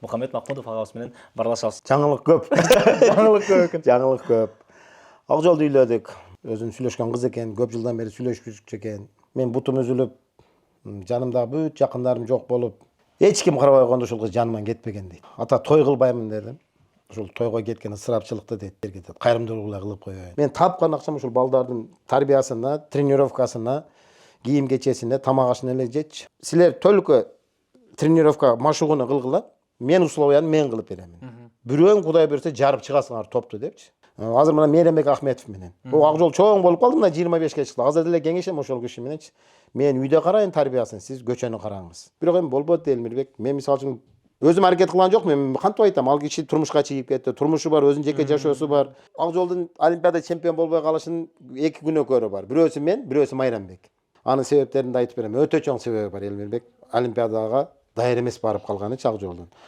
Мухаммед Махмудов агабыз менен барлашабыз. Жаңылык көп. Жаңылык көп экен. Жаңылык көп. Ак жолду үйлөдүк. Өзүн сүйлөшкөн кыз экен, көп жылдан бери сүйлөшпүчү экен. Мен бутум үзүлүп, жанымдагы бүт жакындарым жок болуп, эч ким карабай койгондо ушул кыз жаныман кетпеген дейт. Ата той кылбаймын дедим. Ушул тойго кеткен ысырапчылыкты дейт, кайрымдуулук эле кылып коеюн. Мен тапкан акчам ушул балдардын тарбиясына, тренировкасына, кийим кечесине, тамак ашына эле жетчү. Силер только тренировка машыгууну кылгыла, мен условияны мен кылып беремин. Бирөөң Кудай берсе жарып чыгасыңар топту депчи. Азыр мына Мейрамбек Ахметов менен. Бул ак жол чоң болуп калды, мына 25-ке чыкты. Азыр деле кеңешем ошол киши мененчи. Мен үйдө карайын тарбиясын, сиз көчөнү караңыз. Бирок эми болбойт Элмирбек. Мен мисалы үчүн өзүм аракет кылган жокмун. Мен кантип айтам? Ал киши турмушка чыгып кетти. Турмушу бар, өзүнүн жеке жашоосу бар. Ак жолдун Олимпиада чемпион болбой калышынын эки күнөөкөрү бар. Бирөөсү мен, бирөөсү Майрамбек. Анын себептерин да айтып берем. Өтө чоң себеби бар Элмирбек. Олимпиадага даяр эмес барып калганы ак жолдун.